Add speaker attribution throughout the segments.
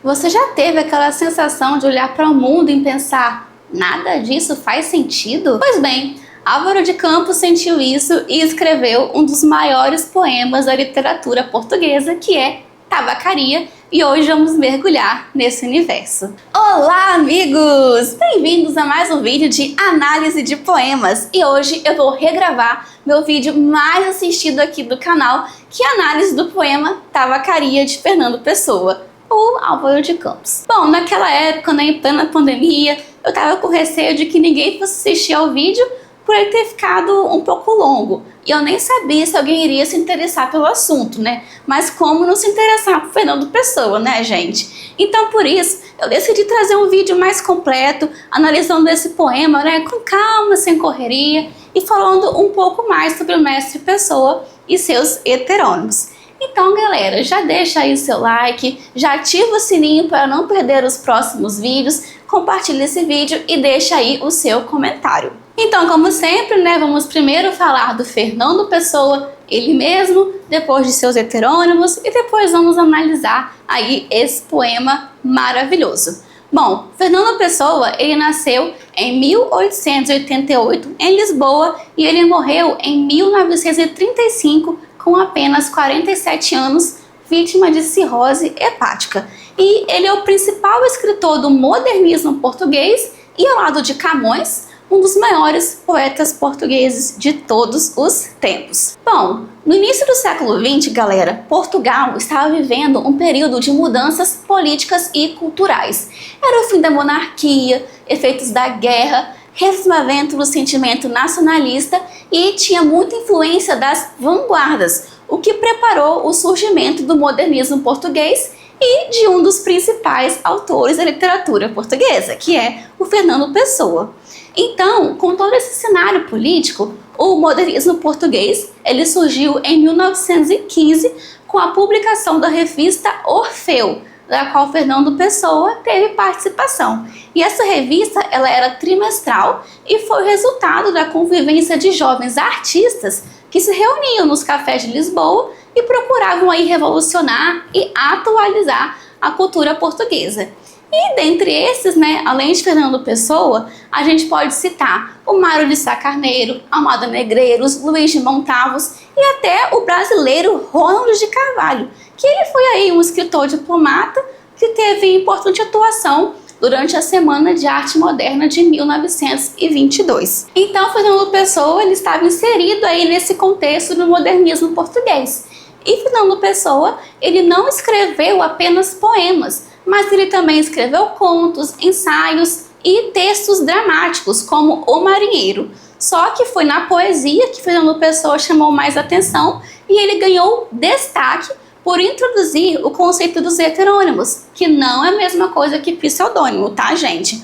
Speaker 1: Você já teve aquela sensação de olhar para o mundo e pensar, nada disso faz sentido? Pois bem, Álvaro de Campos sentiu isso e escreveu um dos maiores poemas da literatura portuguesa, que é Tabacaria, e hoje vamos mergulhar nesse universo. Olá, amigos! Bem-vindos a mais um vídeo de análise de poemas, e hoje eu vou regravar meu vídeo mais assistido aqui do canal, que é a análise do poema Tabacaria, de Fernando Pessoa, ou Álvaro de Campos. Bom, naquela época, em plena pandemia, eu tava com receio de que ninguém fosse assistir ao vídeo por ele ter ficado um pouco longo. E eu nem sabia se alguém iria se interessar pelo assunto, né? Mas como não se interessar por Fernando Pessoa, né, gente? Então, por isso, eu decidi trazer um vídeo mais completo, analisando esse poema, né, com calma, sem correria, e falando um pouco mais sobre o mestre Pessoa e seus heterônimos. Então, galera, já deixa aí o seu like, já ativa o sininho para não perder os próximos vídeos, compartilha esse vídeo e deixa aí o seu comentário. Então, como sempre, né, vamos primeiro falar do Fernando Pessoa, ele mesmo, depois de seus heterônimos, e depois vamos analisar aí esse poema maravilhoso. Bom, Fernando Pessoa, ele nasceu em 1888 em Lisboa e ele morreu em 1935 com apenas 47 anos, vítima de cirrose hepática. E ele é o principal escritor do modernismo português e, ao lado de Camões, um dos maiores poetas portugueses de todos os tempos. Bom, no início do século XX, galera, Portugal estava vivendo um período de mudanças políticas e culturais. Era o fim da monarquia, efeitos da guerra, ressurgimento do sentimento nacionalista e tinha muita influência das vanguardas, o que preparou o surgimento do modernismo português e de um dos principais autores da literatura portuguesa, que é o Fernando Pessoa. Então, com todo esse cenário político, o modernismo português ele surgiu em 1915 com a publicação da revista Orfeu, da qual Fernando Pessoa teve participação. E essa revista ela era trimestral e foi o resultado da convivência de jovens artistas que se reuniam nos cafés de Lisboa e procuravam aí revolucionar e atualizar a cultura portuguesa. E dentre esses, né, além de Fernando Pessoa, a gente pode citar o Mário de Sá Carneiro, Amado Negreiros, Luís de Montavos e até o brasileiro Ronald de Carvalho, que ele foi aí um escritor diplomata que teve importante atuação durante a Semana de Arte Moderna de 1922. Então, Fernando Pessoa ele estava inserido aí nesse contexto do modernismo português. E Fernando Pessoa, ele não escreveu apenas poemas, mas ele também escreveu contos, ensaios e textos dramáticos, como O Marinheiro. Só que foi na poesia que Fernando Pessoa chamou mais atenção e ele ganhou destaque por introduzir o conceito dos heterônimos, que não é a mesma coisa que pseudônimo, tá, gente?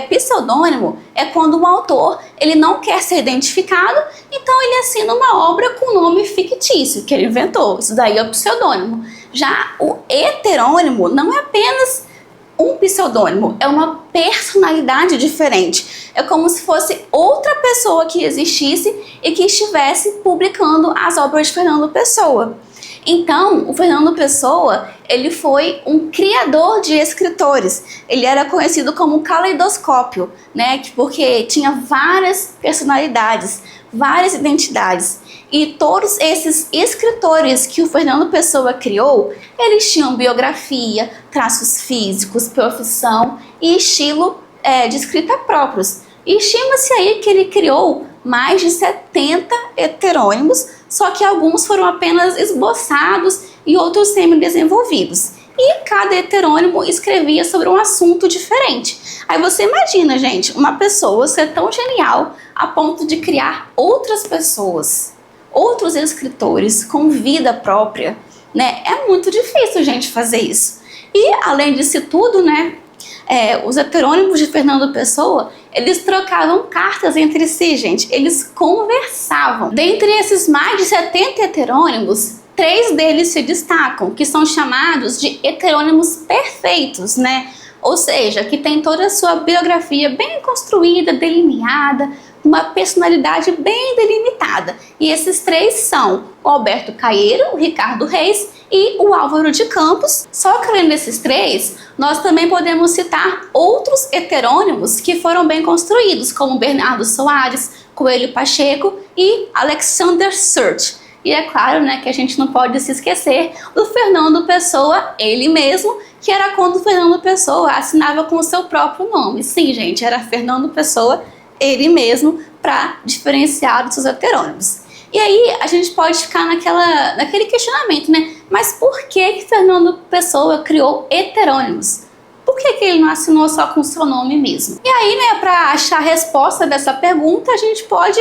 Speaker 1: Pseudônimo é quando o autor ele não quer ser identificado, então ele assina uma obra com nome fictício, que ele inventou. Isso daí é o pseudônimo. Já o heterônimo não é apenas um pseudônimo, é uma personalidade diferente. É como se fosse outra pessoa que existisse e que estivesse publicando as obras de Fernando Pessoa. Então, o Fernando Pessoa, ele foi um criador de escritores. Ele era conhecido como caleidoscópio, né? Porque tinha várias personalidades, várias identidades. E todos esses escritores que o Fernando Pessoa criou, eles tinham biografia, traços físicos, profissão e estilo de escrita próprios. E estima-se aí que ele criou mais de 70 heterônimos, só que alguns foram apenas esboçados e outros semi-desenvolvidos. E cada heterônimo escrevia sobre um assunto diferente. Aí você imagina, gente, uma pessoa ser tão genial a ponto de criar outras pessoas, outros escritores com vida própria, né? É muito difícil, gente, fazer isso. E além disso tudo, né, os heterônimos de Fernando Pessoa, eles trocavam cartas entre si, gente. Eles conversavam. Dentre esses mais de 70 heterônimos, 3 deles se destacam, que são chamados de heterônimos perfeitos, né? Ou seja, que tem toda a sua biografia bem construída, delineada, uma personalidade bem delimitada. E esses três são o Alberto Caeiro, o Ricardo Reis e o Álvaro de Campos. Só que além desses três, nós também podemos citar outros heterônimos que foram bem construídos, como Bernardo Soares, Coelho Pacheco e Alexander Surt. E é claro, né, que a gente não pode se esquecer do Fernando Pessoa, ele mesmo, que era quando o Fernando Pessoa assinava com o seu próprio nome. Sim, gente, era Fernando Pessoa, ele mesmo, para diferenciar dos seus heterônimos. E aí a gente pode ficar naquele questionamento, né? Mas por que Fernando Pessoa criou heterônimos? Por que ele não assinou só com o seu nome mesmo? E aí, né, para achar a resposta dessa pergunta, a gente pode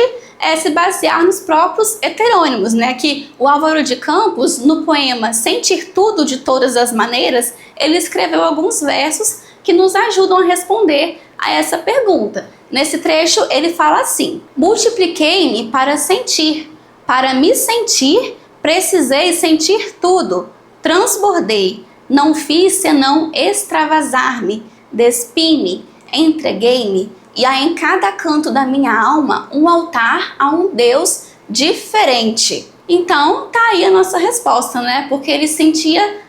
Speaker 1: se basear nos próprios heterônimos, né? Que o Álvaro de Campos, no poema Sentir Tudo de Todas as Maneiras, ele escreveu alguns versos que nos ajudam a responder a essa pergunta. Nesse trecho, ele fala assim: multipliquei-me para sentir, para me sentir, precisei sentir tudo, transbordei, não fiz senão extravasar-me, despi-me, entreguei-me, e há em cada canto da minha alma um altar a um Deus diferente. Então, tá aí a nossa resposta, né? Porque ele sentia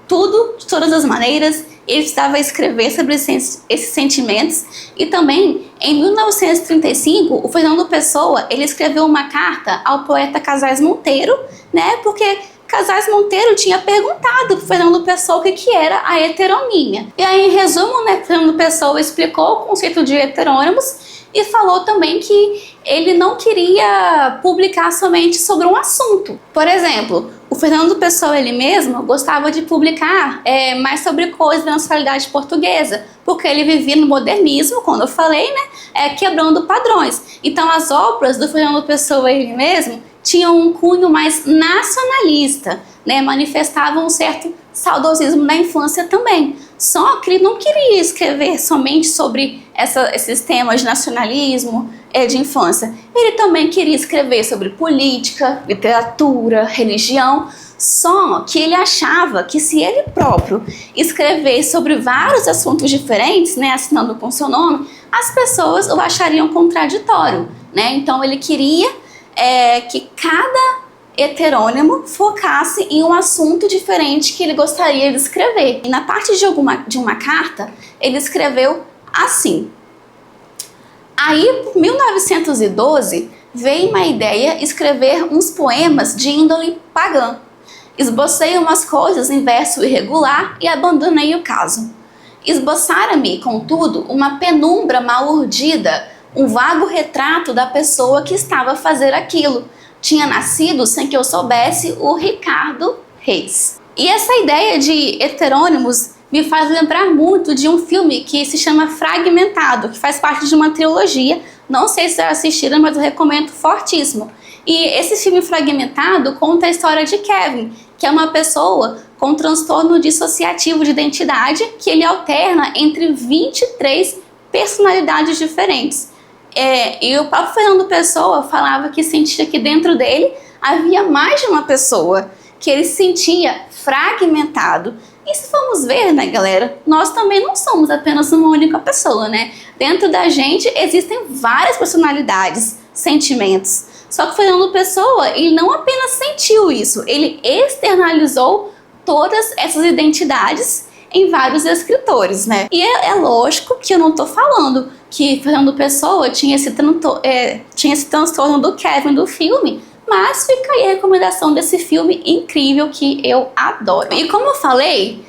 Speaker 1: tudo de todas as maneiras, ele precisava escrever sobre esses sentimentos. E também, em 1935, o Fernando Pessoa, ele escreveu uma carta ao poeta Casais Monteiro, né? Porque Casais Monteiro tinha perguntado para Fernando Pessoa o que era a heteronímia. E aí, em resumo, né, Fernando Pessoa explicou o conceito de heterônimos e falou também que ele não queria publicar somente sobre um assunto. Por exemplo, o Fernando Pessoa, ele mesmo, gostava de publicar mais sobre coisas da nacionalidade portuguesa, porque ele vivia no modernismo, quando eu falei, né, quebrando padrões. Então, as obras do Fernando Pessoa, ele mesmo, tinham um cunho mais nacionalista, né, manifestavam um certo saudosismo da infância também. Só que ele não queria escrever somente sobre esses temas de nacionalismo, de infância. Ele também queria escrever sobre política, literatura, religião, só que ele achava que se ele próprio escrever sobre vários assuntos diferentes, né, assinando com seu nome, as pessoas o achariam contraditório, né? Então ele queria que cada heterônimo focasse em um assunto diferente que ele gostaria de escrever. E na parte de uma carta, ele escreveu assim: aí, por 1912, veio uma ideia escrever uns poemas de índole pagã. Esbocei umas coisas em verso irregular e abandonei o caso. Esboçara-me, contudo, uma penumbra mal urdida, um vago retrato da pessoa que estava a fazer aquilo. Tinha nascido, sem que eu soubesse, o Ricardo Reis. E essa ideia de heterônimos me faz lembrar muito de um filme que se chama Fragmentado, que faz parte de uma trilogia. Não sei se já assistiram, mas eu recomendo fortíssimo. E esse filme Fragmentado conta a história de Kevin, que é uma pessoa com transtorno dissociativo de identidade, que ele alterna entre 23 personalidades diferentes. E o próprio Fernando Pessoa falava que sentia que dentro dele havia mais de uma pessoa, que ele se sentia fragmentado. E se formos ver, né, galera, nós também não somos apenas uma única pessoa, né? Dentro da gente existem várias personalidades, sentimentos. Só que o Fernando Pessoa, ele não apenas sentiu isso, ele externalizou todas essas identidades em vários escritores, né? E é lógico que eu não tô falando que Fernando Pessoa tinha esse transtorno do Kevin do filme, mas fica aí a recomendação desse filme incrível que eu adoro. E como eu falei,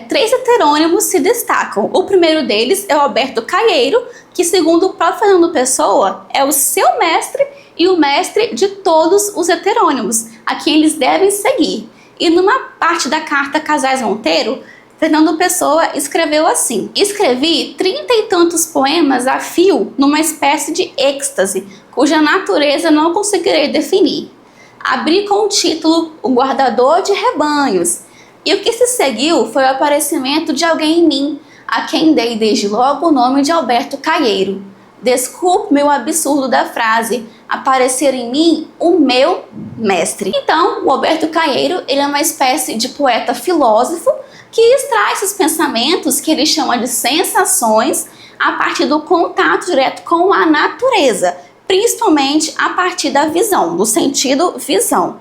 Speaker 1: 3 heterônimos se destacam. O primeiro deles é o Alberto Caeiro, que segundo o próprio Fernando Pessoa, é o seu mestre e o mestre de todos os heterônimos, a quem eles devem seguir. E numa parte da carta Casais Monteiro, Fernando Pessoa escreveu assim: escrevi 30 e tantos poemas a fio numa espécie de êxtase, cuja natureza não conseguirei definir. Abri com o título O Guardador de Rebanhos, e o que se seguiu foi o aparecimento de alguém em mim, a quem dei desde logo o nome de Alberto Caeiro. Desculpe-me o absurdo da frase, aparecer em mim o meu mestre. Então, o Alberto Caeiro, ele é uma espécie de poeta filósofo que extrai esses pensamentos, que ele chama de sensações, a partir do contato direto com a natureza, principalmente a partir da visão, do sentido visão.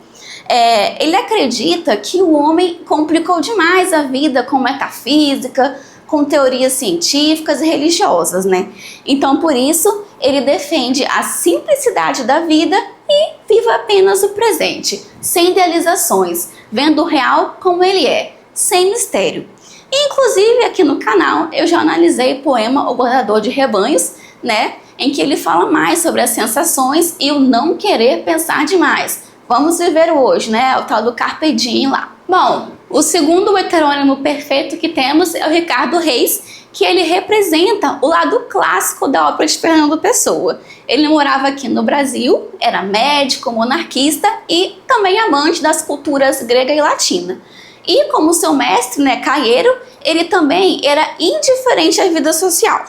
Speaker 1: Ele acredita que o homem complicou demais a vida com metafísica, com teorias científicas e religiosas, né? Então, por isso, ele defende a simplicidade da vida e viva apenas o presente, sem idealizações, vendo o real como ele é, sem mistério. Inclusive, aqui no canal, eu já analisei o poema O Guardador de Rebanhos, né? Em que ele fala mais sobre as sensações e o não querer pensar demais. Vamos viver o hoje, né? O tal do Carpe Diem lá. Bom, o segundo heterônimo perfeito que temos é o Ricardo Reis, que ele representa o lado clássico da obra de Fernando Pessoa. Ele morava aqui no Brasil, era médico, monarquista e também amante das culturas grega e latina. E como seu mestre, né, Caeiro, ele também era indiferente à vida social.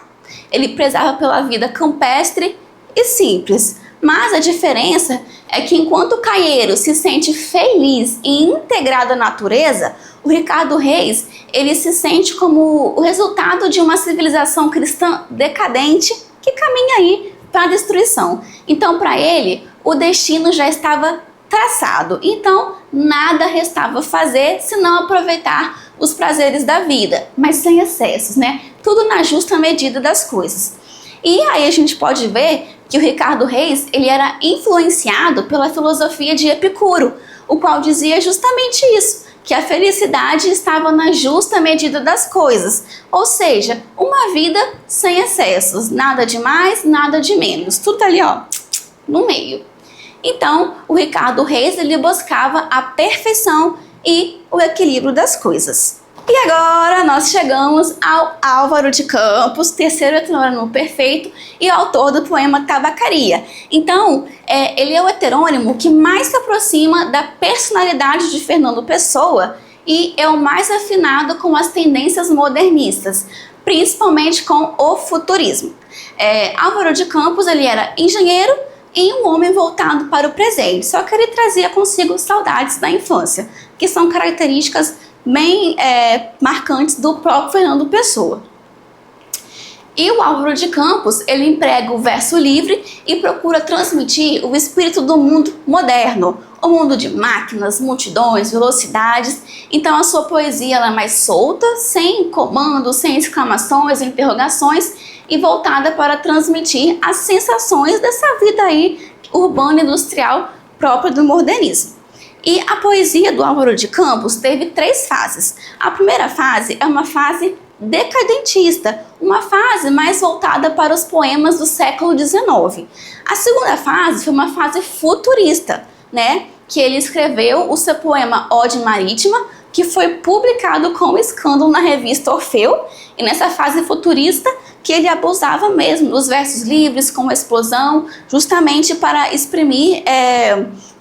Speaker 1: Ele prezava pela vida campestre e simples. Mas a diferença é que enquanto o Caeiro se sente feliz e integrado à natureza, o Ricardo Reis, ele se sente como o resultado de uma civilização cristã decadente que caminha aí para a destruição. Então, para ele, o destino já estava traçado. Então, nada restava fazer senão aproveitar os prazeres da vida, mas sem excessos, né? Tudo na justa medida das coisas. E aí a gente pode ver que o Ricardo Reis, ele era influenciado pela filosofia de Epicuro, o qual dizia justamente isso, que a felicidade estava na justa medida das coisas, ou seja, uma vida sem excessos, nada de mais, nada de menos, tudo ali, ó, no meio. Então, o Ricardo Reis, ele buscava a perfeição e o equilíbrio das coisas. E agora nós chegamos ao Álvaro de Campos, terceiro heterônimo perfeito e autor do poema Tabacaria. Então, ele é o heterônimo que mais se aproxima da personalidade de Fernando Pessoa e é o mais afinado com as tendências modernistas, principalmente com o futurismo. Álvaro de Campos, ele era engenheiro e um homem voltado para o presente, só que ele trazia consigo saudades da infância, que são características bem marcantes do próprio Fernando Pessoa. E o Álvaro de Campos, ele emprega o verso livre e procura transmitir o espírito do mundo moderno, o mundo de máquinas, multidões, velocidades. Então a sua poesia ela é mais solta, sem comando, sem exclamações, interrogações e voltada para transmitir as sensações dessa vida aí urbana e industrial própria do modernismo. E a poesia do Álvaro de Campos teve 3 fases. A primeira fase é uma fase decadentista, uma fase mais voltada para os poemas do século XIX. A segunda fase foi uma fase futurista, né? Que ele escreveu o seu poema Ode Marítima, que foi publicado com escândalo na revista Orfeu, e nessa fase futurista que ele abusava mesmo dos versos livres com explosão, justamente para exprimir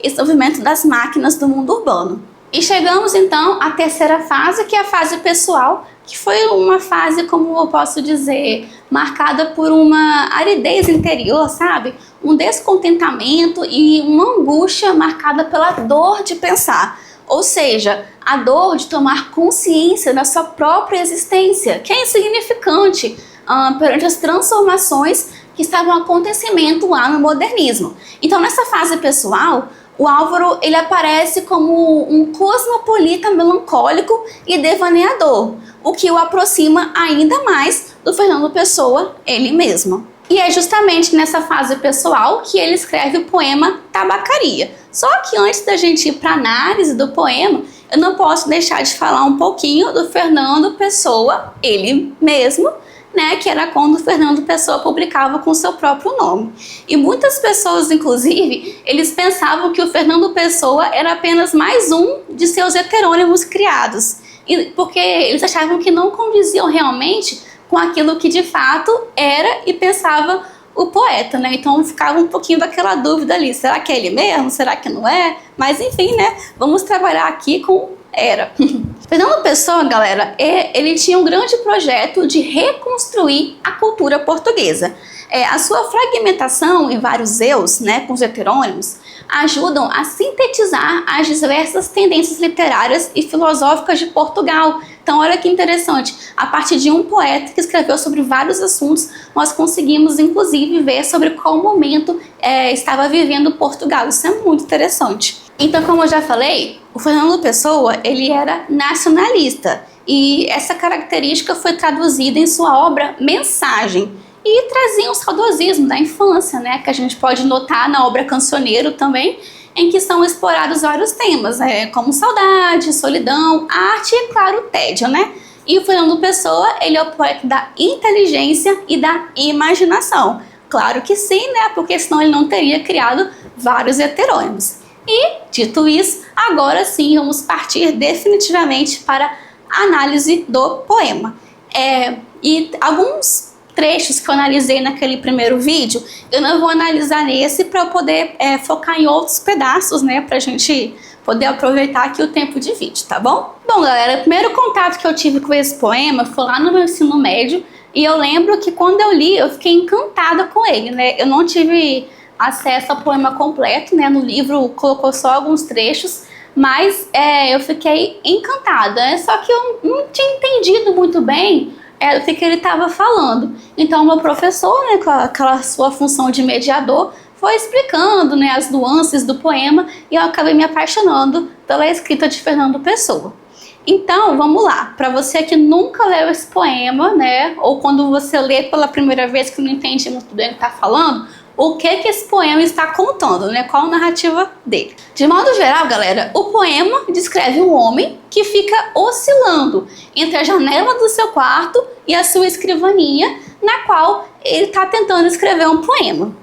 Speaker 1: esse movimento das máquinas do mundo urbano. E chegamos então à terceira fase, que é a fase pessoal, que foi uma fase, como eu posso dizer, marcada por uma aridez interior, sabe? Um descontentamento e uma angústia marcada pela dor de pensar. Ou seja, a dor de tomar consciência da sua própria existência, que é insignificante perante as transformações que estavam acontecendo lá no modernismo. Então, nessa fase pessoal, o Álvaro ele aparece como um cosmopolita melancólico e devaneador, o que o aproxima ainda mais do Fernando Pessoa, ele mesmo. E é justamente nessa fase pessoal que ele escreve o poema Tabacaria. Só que antes da gente ir para a análise do poema, eu não posso deixar de falar um pouquinho do Fernando Pessoa, ele mesmo, né, que era quando o Fernando Pessoa publicava com seu próprio nome. E muitas pessoas, inclusive, eles pensavam que o Fernando Pessoa era apenas mais um de seus heterônimos criados, porque eles achavam que não condiziam realmente com aquilo que de fato era e pensava o poeta, né? Então ficava um pouquinho daquela dúvida ali, será que é ele mesmo? Será que não é? Mas enfim, né? Vamos trabalhar aqui com era. Fernando Pessoa, galera, ele tinha um grande projeto de reconstruir a cultura portuguesa. A sua fragmentação em vários eus, né, com os heterônimos, ajudam a sintetizar as diversas tendências literárias e filosóficas de Portugal, Então olha que interessante, a partir de um poeta que escreveu sobre vários assuntos, nós conseguimos inclusive ver sobre qual momento estava vivendo Portugal. Isso é muito interessante. Então, como eu já falei, o Fernando Pessoa, ele era nacionalista, e essa característica foi traduzida em sua obra Mensagem, e trazia um saudosismo da infância, né, que a gente pode notar na obra Cancioneiro também, em que são explorados vários temas, como saudade, solidão, arte e, claro, tédio, né? E o Fernando Pessoa, ele é o poeta da inteligência e da imaginação. Claro que sim, né? Porque senão ele não teria criado vários heterônimos. E, dito isso, agora sim vamos partir definitivamente para a análise do poema. E alguns trechos que eu analisei naquele primeiro vídeo, eu não vou analisar nesse para eu poder focar em outros pedaços, né, pra gente poder aproveitar aqui o tempo de vídeo, tá bom? Bom, galera, o primeiro contato que eu tive com esse poema foi lá no meu ensino médio, e eu lembro que quando eu li, eu fiquei encantada com ele, né? Eu não tive acesso ao poema completo, né? No livro colocou só alguns trechos, mas eu fiquei encantada, né? Só que eu não tinha entendido muito bem o que ele estava falando. Então, o meu professor, né, com aquela sua função de mediador, foi explicando, né, as nuances do poema, e eu acabei me apaixonando pela escrita de Fernando Pessoa. Então, vamos lá. Para você que nunca leu esse poema, né, ou quando você lê pela primeira vez que não entende muito bem o que está falando, o que esse poema está contando, né? Qual a narrativa dele? De modo geral, galera, o poema descreve um homem que fica oscilando entre a janela do seu quarto e a sua escrivaninha, na qual ele está tentando escrever um poema.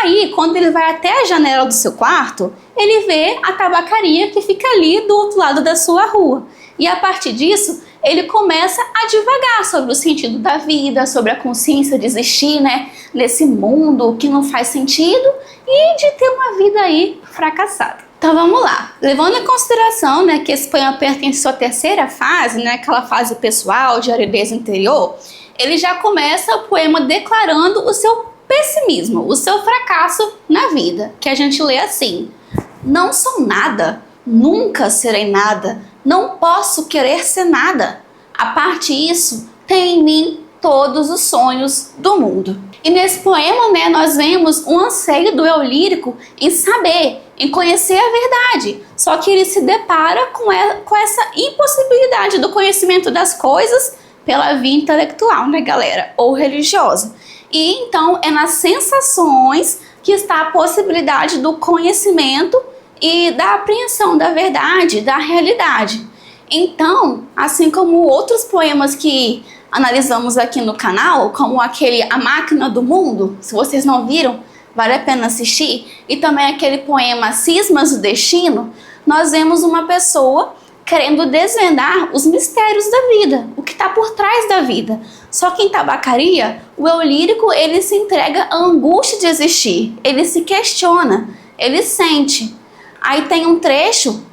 Speaker 1: Aí, quando ele vai até a janela do seu quarto, ele vê a tabacaria que fica ali do outro lado da sua rua. E a partir disso, ele começa a divagar sobre o sentido da vida, sobre a consciência de existir, né, nesse mundo que não faz sentido e de ter uma vida aí fracassada. Então vamos lá, levando em consideração, né, que esse poema pertence à sua terceira fase, né, aquela fase pessoal de aridez interior, ele já começa o poema declarando o seu pessimismo, o seu fracasso na vida, que a gente lê assim: não sou nada, nunca serei nada, não posso querer ser nada. A parte disso, tem em mim todos os sonhos do mundo. E nesse poema, né, nós vemos um anseio do eu lírico em saber, em conhecer a verdade. Só que ele se depara com essa impossibilidade do conhecimento das coisas pela via intelectual, né, galera? Ou religiosa. E então é nas sensações que está a possibilidade do conhecimento e da apreensão da verdade, da realidade. Então, assim como outros poemas que analisamos aqui no canal, como aquele A Máquina do Mundo, se vocês não viram, vale a pena assistir, e também aquele poema Cismas do Destino, nós vemos uma pessoa querendo desvendar os mistérios da vida, o que está por trás da vida. Só que em Tabacaria, o eu lírico, ele se entrega à angústia de existir, ele se questiona, ele sente. Aí tem um trecho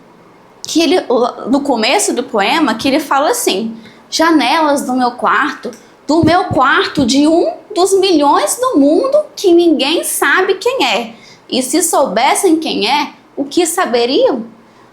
Speaker 1: que ele, no começo do poema, que ele fala assim: janelas do meu quarto de um dos milhões do mundo que ninguém sabe quem é. E se soubessem quem é, o que saberiam?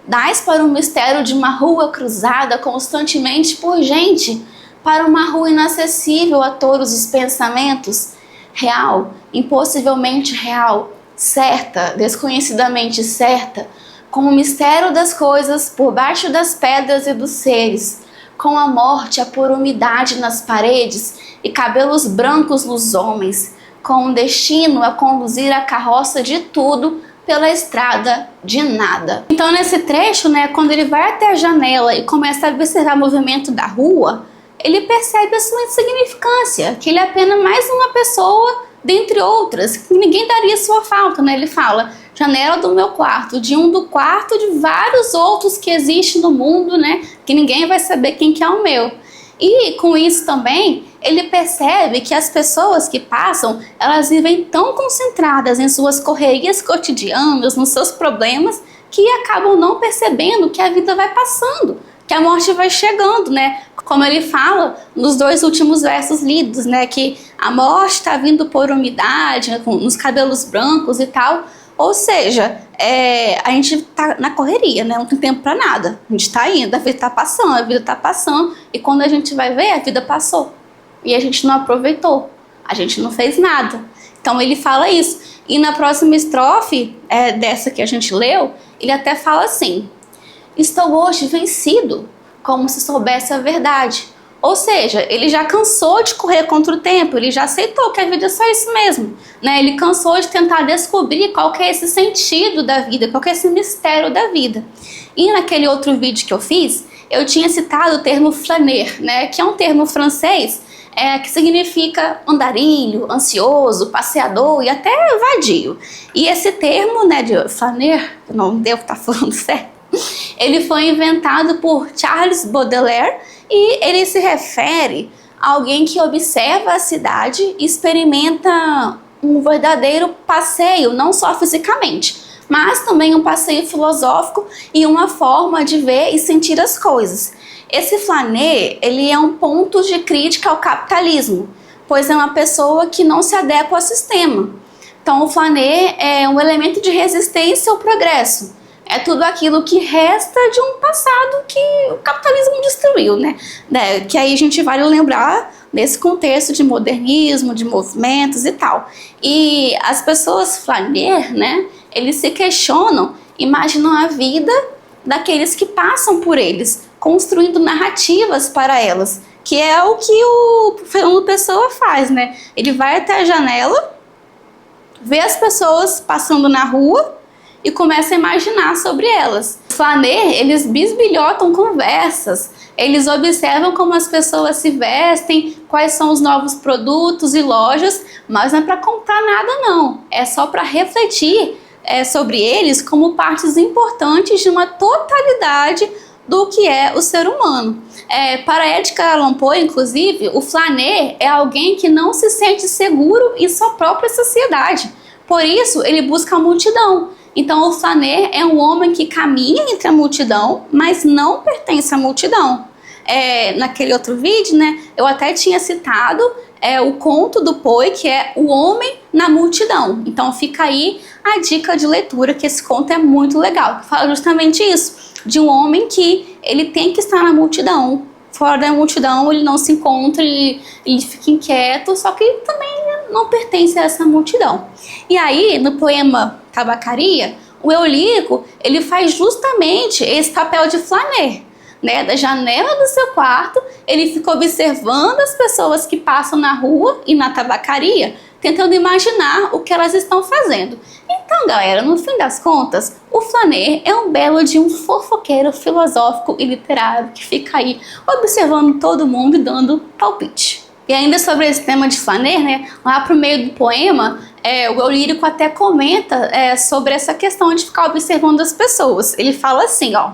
Speaker 1: Dais para o mistério de uma rua cruzada constantemente por gente, para uma rua inacessível a todos os pensamentos, real, impossivelmente real, certa, desconhecidamente certa, com o mistério das coisas por baixo das pedras e dos seres, com a morte a pôr umidade nas paredes e cabelos brancos nos homens, com o destino a conduzir a carroça de tudo pela estrada de nada. Então nesse trecho, né, quando ele vai até a janela e começa a observar o movimento da rua, ele percebe a sua insignificância, que ele é apenas mais uma pessoa dentre outras, que ninguém daria sua falta, né? Ele fala: janela do meu quarto, de um do quarto de vários outros que existem no mundo, né? Que ninguém vai saber quem que é o meu. E com isso também, ele percebe que as pessoas que passam, elas vivem tão concentradas em suas correrias cotidianas, nos seus problemas, que acabam não percebendo que a vida vai passando, que a morte vai chegando, né? Como ele fala nos dois últimos versos lidos, né? Que a morte está vindo por umidade, nos cabelos brancos e tal, Ou seja, a gente tá na correria, né? Não tem tempo para nada. A gente tá indo, a vida tá passando, e quando a gente vai ver, a vida passou. E a gente não aproveitou, a gente não fez nada. Então ele fala isso. E na próxima estrofe, dessa que a gente leu, ele até fala assim: estou hoje vencido, como se soubesse a verdade. Ou seja, ele já cansou de correr contra o tempo, ele já aceitou que a vida é só isso mesmo, né? Ele cansou de tentar descobrir qual que é esse sentido da vida, qual que é esse mistério da vida. E naquele outro vídeo que eu fiz, eu tinha citado o termo flâner, né? Que é um termo francês que significa andarilho, ansioso, passeador e até vadio. E esse termo, né, de flâner, eu não devo estar falando certo, ele foi inventado por Charles Baudelaire e ele se refere a alguém que observa a cidade e experimenta um verdadeiro passeio, não só fisicamente, mas também um passeio filosófico e uma forma de ver e sentir as coisas. Esse flâner, ele é um ponto de crítica ao capitalismo, pois é uma pessoa que não se adequa ao sistema. Então o flâner é um elemento de resistência ao progresso. É tudo aquilo que resta de um passado que o capitalismo destruiu, né? Que aí a gente vai lembrar nesse contexto de modernismo, de movimentos e tal. E as pessoas flâner, né? Eles se questionam, imaginam a vida daqueles que passam por eles, construindo narrativas para elas, que é o que o Fernando Pessoa faz, né? Ele vai até a janela, vê as pessoas passando na rua e começa a imaginar sobre elas. Os flâner, eles bisbilhotam conversas, eles observam como as pessoas se vestem, quais são os novos produtos e lojas, mas não é para comprar nada não, é só para refletir sobre eles como partes importantes de uma totalidade do que é o ser humano. Para Edgar Allan Poe, inclusive, o flâner é alguém que não se sente seguro em sua própria sociedade, por isso ele busca a multidão. Então o flâner é um homem que caminha entre a multidão, mas não pertence à multidão. Naquele outro vídeo, né, eu até tinha citado o conto do Poe, que é O Homem na Multidão. Então fica aí a dica de leitura, que esse conto é muito legal, que fala justamente isso, de um homem que ele tem que estar na multidão. Fora da multidão ele não se encontra, ele fica inquieto, só que também não pertence a essa multidão. E aí, no poema Tabacaria, o eu lírico, ele faz justamente esse papel de flâner, né? Da janela do seu quarto, ele fica observando as pessoas que passam na rua e na tabacaria, tentando imaginar o que elas estão fazendo. Então, galera, no fim das contas, o flâner é um belo de um fofoqueiro filosófico e literário que fica aí observando todo mundo e dando palpite. E ainda sobre esse tema de flâner, né, lá pro meio do poema, o eu lírico até comenta sobre essa questão de ficar observando as pessoas. Ele fala assim, ó: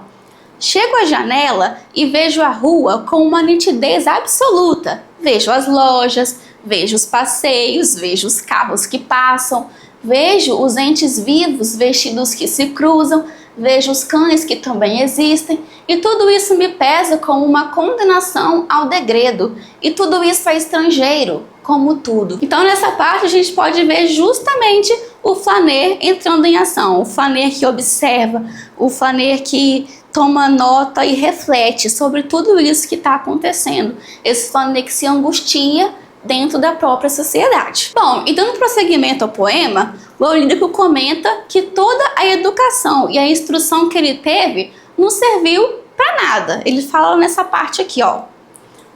Speaker 1: chego à janela e vejo a rua com uma nitidez absoluta. Vejo as lojas, vejo os passeios, vejo os carros que passam, vejo os entes vivos vestidos que se cruzam, vejo os cães que também existem, e tudo isso me pesa como uma condenação ao degredo, e tudo isso é estrangeiro, como tudo. Então nessa parte a gente pode ver justamente o flâner entrando em ação, o flâner que observa, o flâner que toma nota e reflete sobre tudo isso que está acontecendo, esse flâner que se angustia dentro da própria sociedade. Bom, e dando prosseguimento ao poema, o eu lírico comenta que toda a educação e a instrução que ele teve não serviu para nada. Ele fala nessa parte aqui, ó: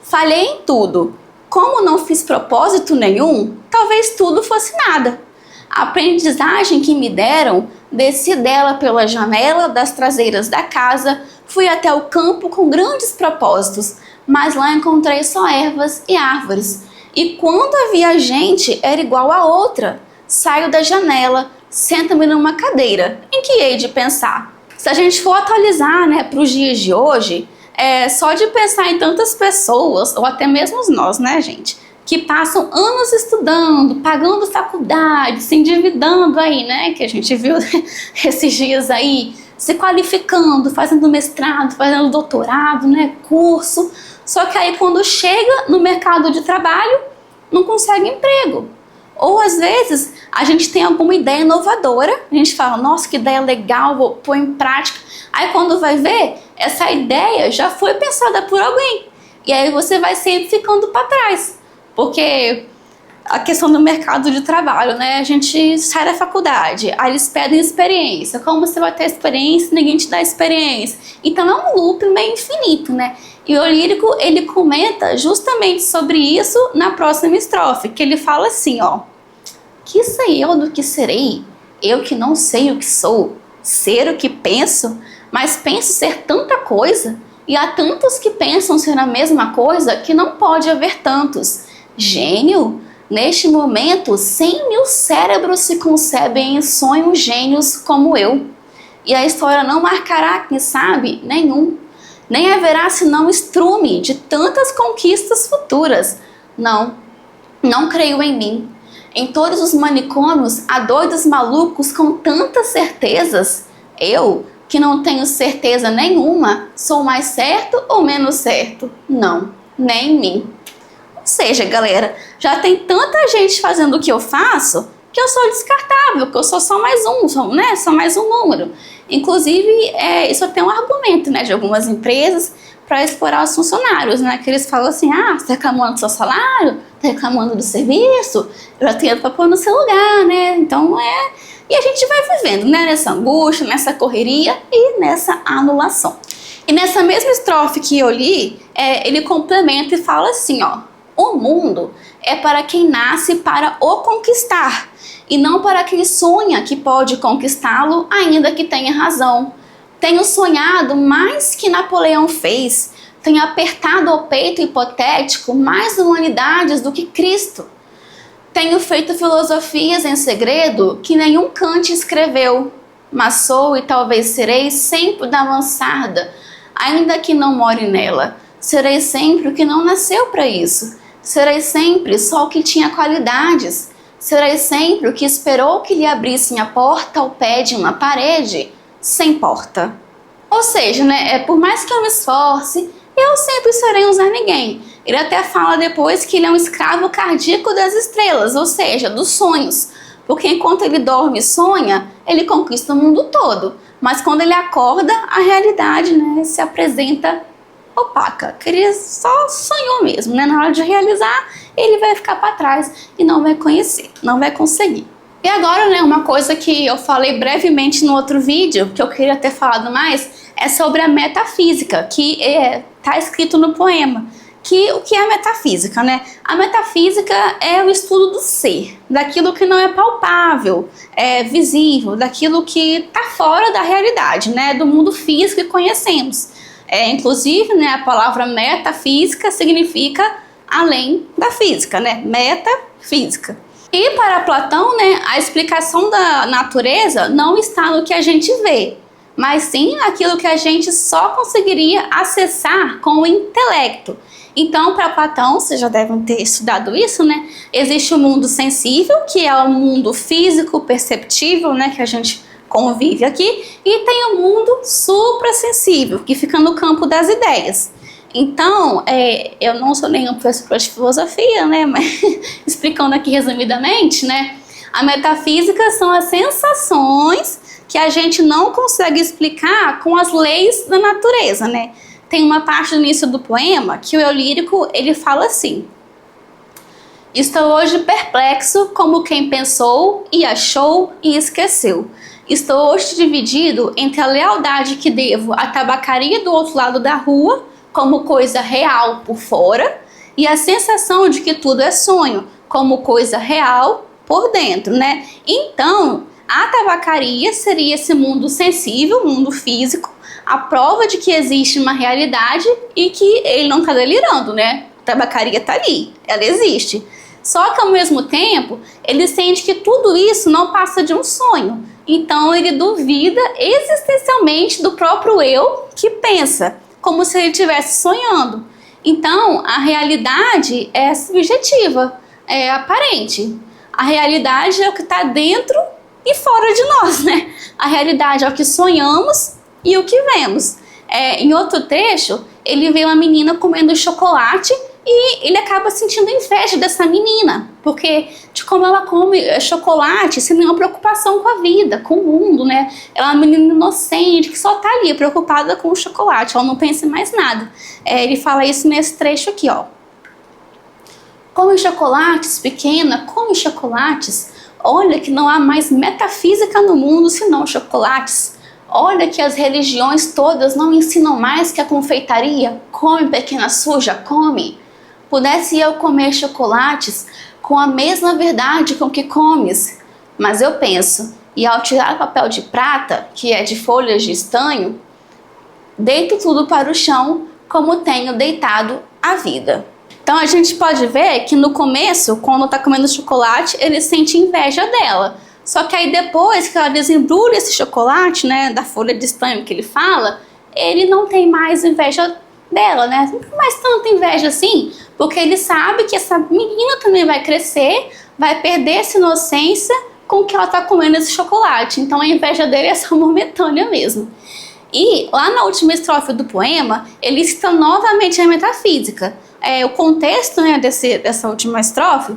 Speaker 1: falhei em tudo. Como não fiz propósito nenhum, talvez tudo fosse nada. A aprendizagem que me deram, desci dela pela janela das traseiras da casa, fui até o campo com grandes propósitos, mas lá encontrei só ervas e árvores. E quando havia gente, era igual a outra. Saio da janela, sento-me numa cadeira. Em que hei de pensar? Se a gente for atualizar, né, para os dias de hoje, só de pensar em tantas pessoas, ou até mesmo nós, né, gente, que passam anos estudando, pagando faculdade, se endividando aí, né, que a gente viu esses dias aí, se qualificando, fazendo mestrado, fazendo doutorado, né, curso. Só que aí quando chega no mercado de trabalho, não consegue emprego. Ou às vezes a gente tem alguma ideia inovadora, a gente fala, nossa, que ideia legal, vou pôr em prática. Aí quando vai ver, essa ideia já foi pensada por alguém. E aí você vai sempre ficando para trás. Porque a questão do mercado de trabalho, né? A gente sai da faculdade, aí eles pedem experiência. Como você vai ter experiência, ninguém te dá experiência. Então é um loop meio infinito, né? E o lírico, ele comenta justamente sobre isso na próxima estrofe, que ele fala assim, ó: que sei eu do que serei, eu que não sei o que sou, ser o que penso, mas penso ser tanta coisa, e há tantos que pensam ser a mesma coisa que não pode haver tantos. Gênio? Neste momento, 100.000 cérebros se concebem em sonhos gênios como eu. E a história não marcará, quem sabe, nenhum. Nem haverá senão estrume de tantas conquistas futuras. Não, não creio em mim. Em todos os manicômios há doidos malucos com tantas certezas. Eu, que não tenho certeza nenhuma, sou mais certo ou menos certo? Não, nem em mim. Ou seja, galera, já tem tanta gente fazendo o que eu faço que eu sou descartável, que eu sou só mais um, só mais um número. Inclusive, isso tem um argumento, né, de algumas empresas para explorar os funcionários, né, que eles falam assim, você está reclamando do seu salário, está reclamando do serviço, eu já tenho para pôr no seu lugar, né, então E a gente vai vivendo, né, nessa angústia, nessa correria e nessa anulação. E nessa mesma estrofe que eu li, ele complementa e fala assim, ó: o mundo é para quem nasce para o conquistar, e não para quem sonha que pode conquistá-lo, ainda que tenha razão. Tenho sonhado mais que Napoleão fez, tenho apertado ao peito hipotético mais humanidades do que Cristo. Tenho feito filosofias em segredo que nenhum Kant escreveu, mas sou e talvez serei sempre da mansarda, ainda que não more nela. Serei sempre o que não nasceu para isso. Serei sempre só o que tinha qualidades. Serei sempre o que esperou que lhe abrissem a porta ao pé de uma parede sem porta. Ou seja, né, por mais que eu me esforce, eu sempre serei um Zé Ninguém. Ele até fala depois que ele é um escravo cardíaco das estrelas, ou seja, dos sonhos. Porque enquanto ele dorme e sonha, ele conquista o mundo todo. Mas quando ele acorda, a realidade, né, se apresenta opaca, que ele só sonhou mesmo, né? Na hora de realizar, ele vai ficar para trás e não vai conhecer, não vai conseguir. E agora, né, uma coisa que eu falei brevemente no outro vídeo, que eu queria ter falado mais, é sobre a metafísica, que está escrito no poema. O que é a metafísica, né? A metafísica é o estudo do ser, daquilo que não é palpável, visível, daquilo que está fora da realidade, né? Do mundo físico que conhecemos. Inclusive, né, a palavra metafísica significa além da física, né? Metafísica. E para Platão, né, a explicação da natureza não está no que a gente vê, mas sim aquilo que a gente só conseguiria acessar com o intelecto. Então, para Platão, vocês já devem ter estudado isso, né? Existe o mundo sensível, que é o mundo físico perceptível, né, que a gente convive aqui, e tem o mundo suprassensível, que fica no campo das ideias. Então, eu não sou nenhum professor de filosofia, né, mas explicando aqui resumidamente, né, a metafísica são as sensações que a gente não consegue explicar com as leis da natureza, né. Tem uma parte no início do poema que o eu lírico, ele fala assim: estou hoje perplexo como quem pensou e achou e esqueceu. Estou hoje dividido entre a lealdade que devo à tabacaria do outro lado da rua, como coisa real por fora, e a sensação de que tudo é sonho, como coisa real por dentro, né? Então, a tabacaria seria esse mundo sensível, mundo físico, a prova de que existe uma realidade e que ele não está delirando, né? A tabacaria está ali, ela existe. Só que ao mesmo tempo, ele sente que tudo isso não passa de um sonho. Então ele duvida existencialmente do próprio eu que pensa, como se ele estivesse sonhando. Então a realidade é subjetiva, é aparente. A realidade é o que está dentro e fora de nós, né? A realidade é o que sonhamos e o que vemos. Em outro trecho, ele vê uma menina comendo chocolate E ele acaba sentindo inveja dessa menina, porque de como ela come chocolate sem nenhuma preocupação com a vida, com o mundo, né? Ela é uma menina inocente que só tá ali preocupada com o chocolate, ela não pensa em mais nada. Ele fala isso nesse trecho aqui, ó. Come chocolates, pequena, come chocolates. Olha que não há mais metafísica no mundo senão chocolates. Olha que as religiões todas não ensinam mais que a confeitaria. Come, pequena suja, come. Pudesse eu comer chocolates com a mesma verdade com que comes. Mas eu penso, e ao tirar o papel de prata, que é de folhas de estanho, deito tudo para o chão, como tenho deitado a vida. Então a gente pode ver que no começo, quando está comendo chocolate, ele sente inveja dela. Só que aí depois que ela desembrulha esse chocolate, né, da folha de estanho que ele fala, ele não tem mais inveja dela, né? Não tem mais tanta inveja assim, porque ele sabe que essa menina também vai crescer, vai perder essa inocência com que ela está comendo esse chocolate. Então a inveja dele é só momentânea mesmo. E lá na última estrofe do poema, ele cita novamente a metafísica. O contexto, né, dessa última estrofe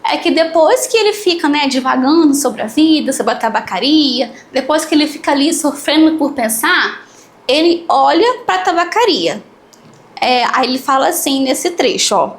Speaker 1: é que depois que ele fica, né, divagando sobre a vida, sobre a tabacaria, depois que ele fica ali sofrendo por pensar, ele olha para a tabacaria. Aí ele fala assim nesse trecho, ó.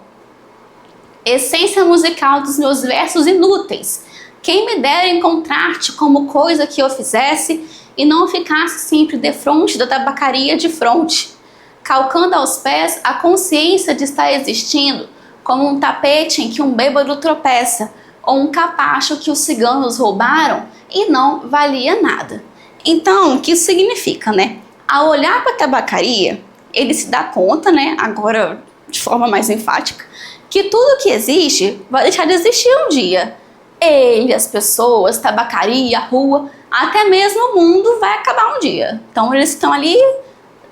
Speaker 1: Essência musical dos meus versos inúteis. Quem me dera encontrar-te como coisa que eu fizesse e não ficasse sempre defronte da tabacaria de fronte, calcando aos pés a consciência de estar existindo, como um tapete em que um bêbado tropeça, ou um capacho que os ciganos roubaram e não valia nada. Então, o que isso significa, né? Ao olhar para a tabacaria, ele se dá conta, né, agora de forma mais enfática, que tudo que existe vai deixar de existir um dia. Ele, as pessoas, tabacaria, a rua, até mesmo o mundo vai acabar um dia. Então eles estão ali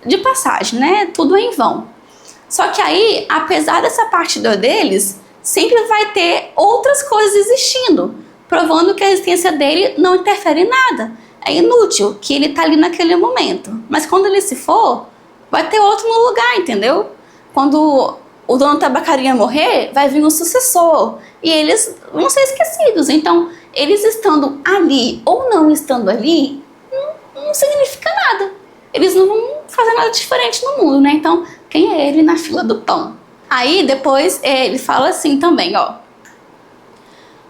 Speaker 1: de passagem, né? Tudo em vão. Só que aí, apesar dessa partida deles, sempre vai ter outras coisas existindo, provando que a existência dele não interfere em nada. É inútil que ele tá ali naquele momento. Mas quando ele se for, vai ter outro no lugar, entendeu? Quando o dono da tabacaria morrer, vai vir um sucessor. E eles vão ser esquecidos. Então, eles estando ali ou não estando ali, não significa nada. Eles não vão fazer nada diferente no mundo, né? Então, quem é ele na fila do pão? Aí, depois, ele fala assim também, ó.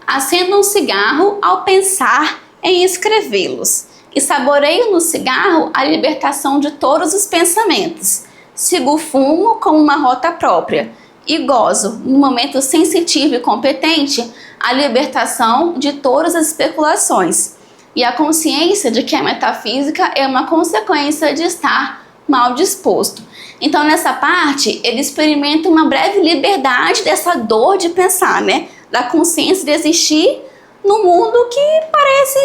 Speaker 1: Acendo um cigarro ao pensar em escrevê-los. E saboreio no cigarro a libertação de todos os pensamentos. Sigo o fumo como uma rota própria. E gozo, no momento sensitivo e competente, a libertação de todas as especulações. E a consciência de que a metafísica é uma consequência de estar mal disposto. Então, nessa parte, ele experimenta uma breve liberdade dessa dor de pensar, né? Da consciência de existir no mundo que parece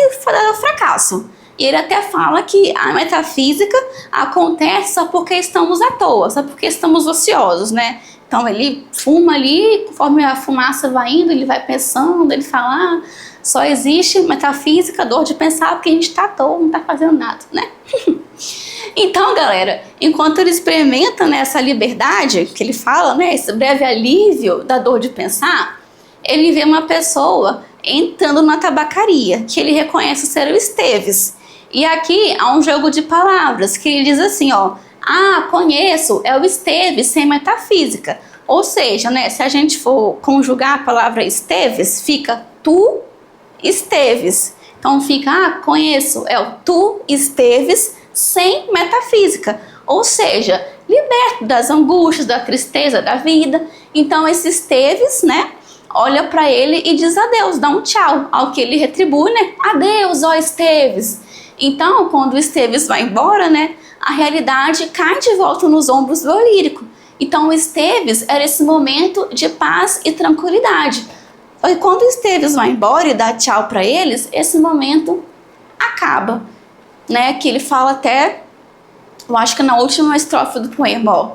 Speaker 1: fracasso. E ele até fala que a metafísica acontece só porque estamos à toa, só porque estamos ociosos, né? Então ele fuma ali, conforme a fumaça vai indo, ele vai pensando, ele fala, só existe metafísica, dor de pensar, porque a gente está à toa, não está fazendo nada, né? Então, galera, enquanto ele experimenta, né, essa liberdade que ele fala, né, esse breve alívio da dor de pensar, ele vê uma pessoa entrando na tabacaria, que ele reconhece ser o Esteves. E aqui há um jogo de palavras, que ele diz assim, ó, conheço, é o Esteves sem metafísica. Ou seja, né, se a gente for conjugar a palavra Esteves, fica tu Esteves. Então fica, conheço, é o tu Esteves sem metafísica. Ou seja, liberto das angústias, da tristeza da vida. Então esse Esteves, né, olha para ele e diz adeus, dá um tchau, ao que ele retribui, né, adeus, ó Esteves. Então, quando o Esteves vai embora, né, a realidade cai de volta nos ombros do lírico. Então, o Esteves era esse momento de paz e tranquilidade. E quando o Esteves vai embora e dá tchau para eles, esse momento acaba, né? Que ele fala até, eu acho que na última estrofe do poema, ó.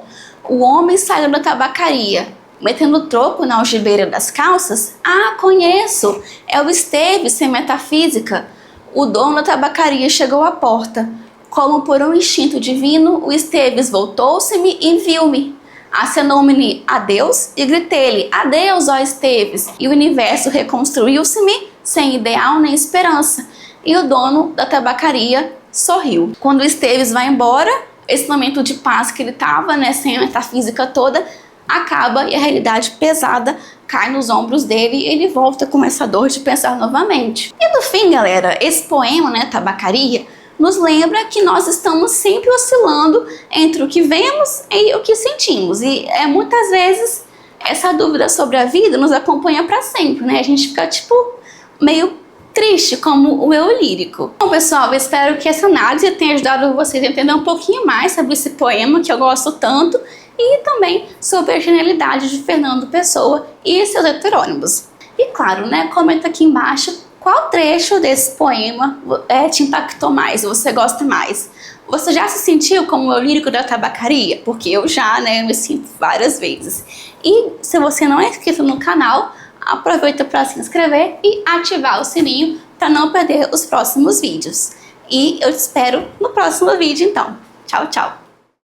Speaker 1: O homem saiu da tabacaria, metendo troco na algibeira das calças. Conheço, é o Esteves sem metafísica. O dono da tabacaria chegou à porta. Como por um instinto divino, o Esteves voltou-se-me e viu-me. acenou-me a Deus e gritei-lhe: adeus, ó Esteves, e o universo reconstruiu-se-me sem ideal nem esperança. E o dono da tabacaria sorriu. Quando o Esteves vai embora, esse momento de paz que ele estava, né, sem a metafísica toda, acaba e a realidade pesada cai nos ombros dele e ele volta com essa dor de pensar novamente. E no fim, galera, esse poema, né, Tabacaria, nos lembra que nós estamos sempre oscilando entre o que vemos e o que sentimos. E muitas vezes essa dúvida sobre a vida nos acompanha para sempre, né? A gente fica tipo meio triste, como o eu lírico. Bom, pessoal, eu espero que essa análise tenha ajudado vocês a entender um pouquinho mais sobre esse poema que eu gosto tanto e também sobre a genialidade de Fernando Pessoa e seus heterônimos. E claro, né, comenta aqui embaixo qual trecho desse poema te impactou mais, você gosta mais. Você já se sentiu como o eu lírico da tabacaria? Porque eu já, né, me sinto várias vezes. E se você não é inscrito no canal, aproveita para se inscrever e ativar o sininho para não perder os próximos vídeos. E eu te espero no próximo vídeo então. Tchau, tchau!